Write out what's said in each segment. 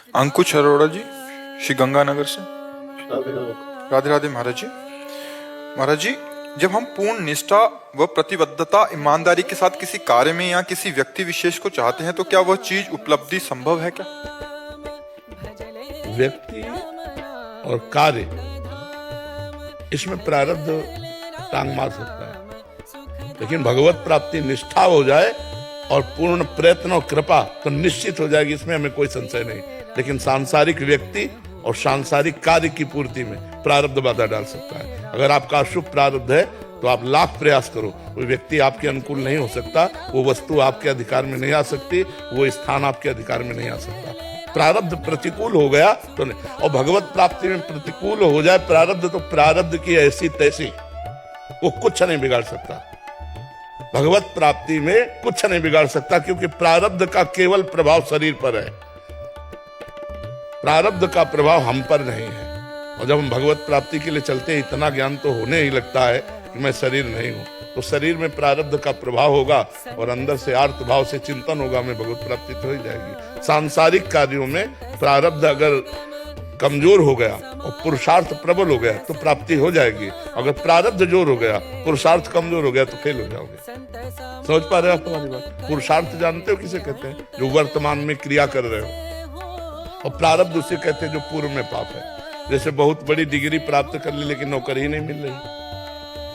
अंकुश अरोड़ा जी, श्री गंगानगर से। राधे राधे महाराज जी। महाराज जी, जब हम पूर्ण निष्ठा व प्रतिबद्धता ईमानदारी के साथ किसी कार्य में या किसी व्यक्ति विशेष को चाहते हैं तो क्या वह चीज उपलब्धि संभव है क्या? व्यक्ति और कार्य, इसमें प्रारब्ध टांग मार सकता है, लेकिन भगवत प्राप्ति निष्ठा हो जाए और पूर्ण प्रयत्न और कृपा तो निश्चित हो जाएगी, इसमें हमें कोई संशय नहीं। लेकिन सांसारिक व्यक्ति और सांसारिक कार्य की पूर्ति में प्रारब्ध बाधा डाल सकता है। अगर आपका अशुभ प्रारब्ध है तो आप लाख प्रयास करो, वो व्यक्ति आपके अनुकूल नहीं हो सकता, वो वस्तु आपके अधिकार में नहीं आ सकती, वो स्थान आपके अधिकार में नहीं आ सकता। प्रारब्ध प्रतिकूल हो गया तो नहीं। और भगवत प्राप्ति में प्रतिकूल हो जाए प्रारब्ध तो प्रारब्ध की ऐसी तैसी, वो कुछ नहीं बिगाड़ सकता। भगवत प्राप्ति में कुछ नहीं बिगाड़ सकता, क्योंकि प्रारब्ध का केवल प्रभाव शरीर पर है, प्रारब्ध का प्रभाव हम पर नहीं है। और जब हम भगवत प्राप्ति के लिए चलते हैं, इतना ज्ञान तो होने ही लगता है कि मैं शरीर नहीं हूं, तो शरीर में प्रारब्ध का प्रभाव होगा और अंदर से आर्त भाव से चिंतन होगा, मैं भगवत प्राप्ति तो हो जाएगी। सांसारिक कार्यों में प्रारब्ध अगर कमजोर हो गया और पुरुषार्थ प्रबल हो गया तो प्राप्ति हो जाएगी। अगर प्रारब्ध जोर हो गया, पुरुषार्थ कमजोर हो गया तो फेल हो जाओगे। समझ पा रहे हो आप हमारी बात? पुरुषार्थ जानते हो किसे कहते हैं? जो वर्तमान में क्रिया कर रहे हो। और प्रारब्ध उसे कहते हैं जो पूर्व में पाप है। जैसे बहुत बड़ी डिग्री प्राप्त कर ली लेकिन नौकरी नहीं मिल रही,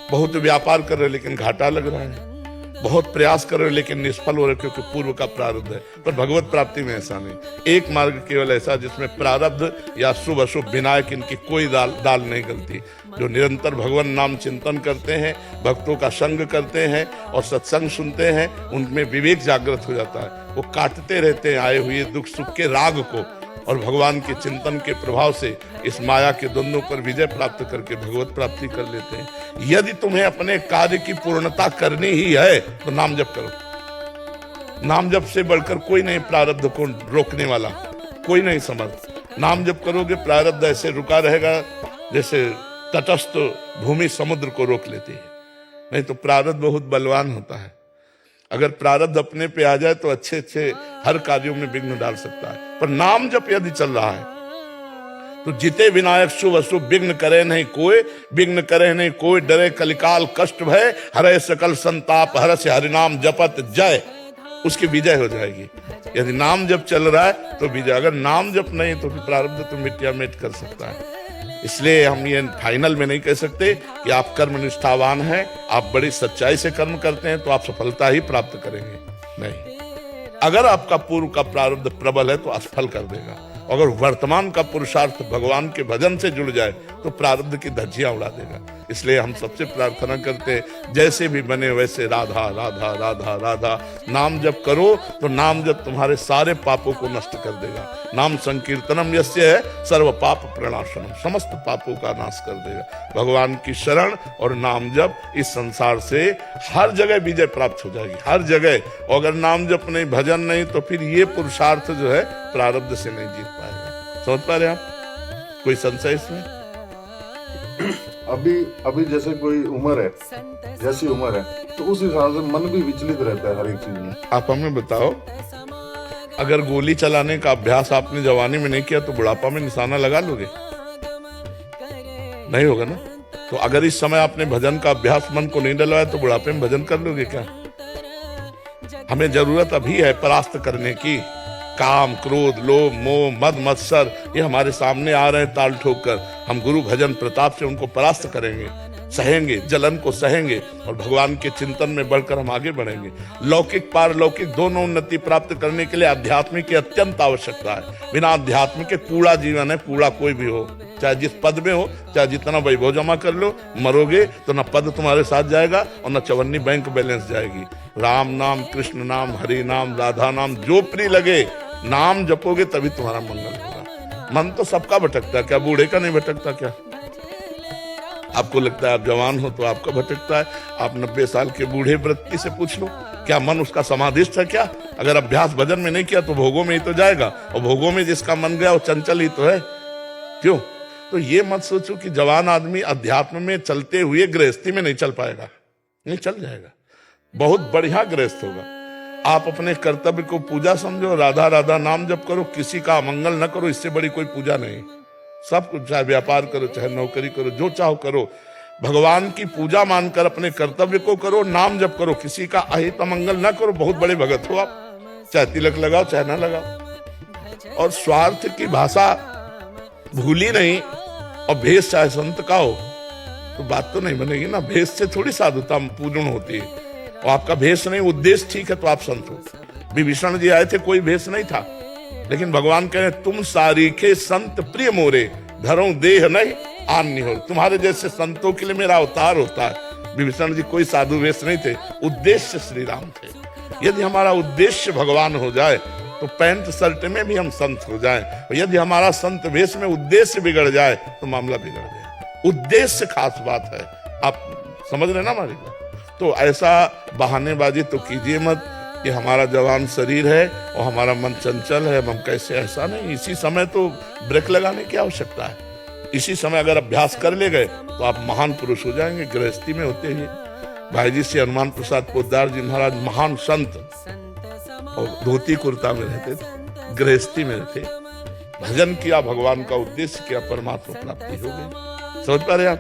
बहुत व्यापार कर रहे लेकिन घाटा लग रहा है, बहुत प्रयास कर रहे लेकिन निष्फल हो रहे क्योंकि पूर्व का प्रारब्ध है। पर भगवत प्राप्ति में ऐसा नहीं। एक मार्ग केवल ऐसा जिसमें प्रारब्ध या शुभ अशुभ विनायक इनकी कोई दाल नहीं गलती। जो निरंतर भगवान नाम चिंतन करते हैं, भक्तों का संग करते हैं और सत्संग सुनते हैं, उनमें विवेक जागृत हो जाता है। वो काटते रहते हैं आए हुए दुख सुख के राग को, और भगवान के चिंतन के प्रभाव से इस माया के द्वंद्वों पर विजय प्राप्त करके भगवत प्राप्ति कर लेते हैं। यदि तुम्हें अपने कार्य की पूर्णता करनी ही है तो नाम जप करो। नाम जप से बढ़कर कोई नहीं प्रारब्ध को रोकने वाला, कोई नहीं समर्थ। नाम जप करोगे प्रारब्ध ऐसे रुका रहेगा जैसे तटस्थ भूमि समुद्र को रोक लेती है। नहीं तो प्रारब्ध बहुत बलवान होता है। अगर प्रारब्ध अपने पे आ जाए तो अच्छे अच्छे हर कार्यों में विघ्न डाल सकता है। पर नाम जप यदि चल रहा है तो जिते विनायक शुभ अशुभ विघ्न करे नहीं कोई, विघ्न करे नहीं कोई, डरे कलिकाल कष्ट भय, हरे सकल संताप हरस हरिनाम जपत जय, उसकी विजय हो जाएगी। यदि नाम जप चल रहा है तो विजय। अगर नाम जप नहीं तो फिर प्रारब्ध तो मिट्टिया मिट कर सकता है। इसलिए हम ये फाइनल में नहीं कह सकते कि आप कर्म निष्ठावान हैं, आप बड़ी सच्चाई से कर्म करते हैं तो आप सफलता ही प्राप्त करेंगे। नहीं, अगर आपका पूर्व का प्रारब्ध प्रबल है तो असफल कर देगा। अगर वर्तमान का पुरुषार्थ भगवान के भजन से जुड़ जाए तो प्रारब्ध की धज्जियां उड़ा देगा। इसलिए हम सबसे प्रार्थना करते हैं, जैसे भी बने वैसे राधा राधा राधा राधा नाम जप करो तो नाम जप तुम्हारे सारे पापों को नष्ट कर देगा। नाम संकीर्तनम यस्य है सर्व पाप प्रणाशनम, समस्त पापों का नाश कर देगा। भगवान की शरण और नाम जप, इस संसार से हर जगह विजय प्राप्त हो जाएगी, हर जगह। और अगर नाम जप नहीं, भजन नहीं, तो फिर ये पुरुषार्थ जो है प्रारब्ध से नहीं जीत पाएगा। समझ पा रहे आप? कोई संशय इसमें? अभी जैसे कोई उम्र है, जैसी उम्र है तो उस हिसाब से मन भी विचलित रहता है हर एक चीज में। आप हमें बताओ, अगर गोली चलाने का अभ्यास आपने जवानी में नहीं किया तो बुढ़ापा में निशाना लगा लोगे? नहीं होगा ना। तो अगर इस समय आपने भजन का अभ्यास मन को नहीं डलवाया तो बुढ़ापे में भजन कर लोगे क्या? हमें जरूरत अभी है परास्त करने की। काम क्रोध लोभ मोह मद मत्सर ये हमारे सामने आ रहे हैं ताल ठोक कर। हम गुरु भजन प्रताप से उनको परास्त करेंगे, सहेंगे, जलन को सहेंगे और भगवान के चिंतन में बढ़कर हम आगे बढ़ेंगे। लौकिक पारलौकिक दोनों उन्नति प्राप्त करने के लिए आध्यात्मिक की अत्यंत आवश्यकता है। बिना अध्यात्म के कूड़ा जीवन है, कूड़ा कोई भी हो, चाहे जिस पद में हो, चाहे जितना वैभव जमा कर लो, मरोगे तो न पद तुम्हारे साथ जाएगा और न चवन्नी बैंक बैलेंस जाएगी। राम नाम कृष्ण नाम हरि नाम राधा नाम जो प्रिय लगे, नाम जपोगे तभी तुम्हारा मंगल होगा। मन तो सबका भटकता है, क्या बूढ़े का नहीं भटकता? क्या आपको लगता है आप जवान हो तो आपका भटकता है? आप 90 साल के बूढ़े व्यक्ति से पूछ लो, क्या मन उसका समाधिस्थ है? क्या अगर अभ्यास भजन में नहीं किया तो भोगों में ही तो जाएगा, और भोगों में जिसका मन गया वो चंचल ही तो है। क्यों? तो ये मत सोचो कि जवान आदमी अध्यात्म में चलते हुए गृहस्थी में नहीं चल पाएगा। नहीं, चल जाएगा, बहुत बढ़िया गृहस्थ होगा। आप अपने कर्तव्य को पूजा समझो, राधा राधा नाम जप करो, किसी का अमंगल न करो, इससे बड़ी कोई पूजा नहीं। सब कुछ, चाहे व्यापार करो, चाहे नौकरी करो, जो चाहो करो, भगवान की पूजा मानकर अपने कर्तव्य को करो, नाम जप करो, किसी का अहित अमंगल न करो, बहुत बड़े भगत हो आप। चाहे तिलक लगाओ चाहे ना लगाओ, और स्वार्थ की भाषा भूली नहीं, और भेष चाहे संत का हो, तो बात तो नहीं बनेगी ना। भेष से थोड़ी साधुता पूर्ण होती है, और आपका भेष नहीं, उद्देश्य ठीक है तो आप संत हो। विभीषण जी आए थे, कोई भेष नहीं था, लेकिन भगवान कह रहे तुम सारीखे संत प्रिय मोरे, धरो देह नहीं आन्य हो। तुम्हारे जैसे संतों के लिए मेरा अवतार होता है। विभीषण जी कोई साधु वेश नहीं थे, उद्देश्य श्री राम थे। यदि हमारा उद्देश्य भगवान हो जाए तो पैंट शर्ट में भी हम संत हो जाएं, और यदि हमारा संत वेश में उद्देश्य बिगड़ जाए तो मामला बिगड़ जाए। उद्देश्य खास बात है, आप समझ रहे ना हमारी बात। तो ऐसा बहानेबाजी तो कीजिए मत कि हमारा जवान शरीर है और हमारा मन चंचल है, हम कैसे, ऐसा नहीं। इसी समय तो ब्रेक लगाने की आवश्यकता है। इसी समय अगर अभ्यास कर ले गए तो आप महान पुरुष हो जाएंगे। गृहस्थी में होते ही भाई जी से हनुमान प्रसाद पोद्दार जी महाराज महान संत, और धोती कुर्ता में रहते थे, गृहस्थी में थे, भजन किया, भगवान का उद्देश्य किया, परमात्मा प्राप्ति हो गई। समझ पा रहे आप।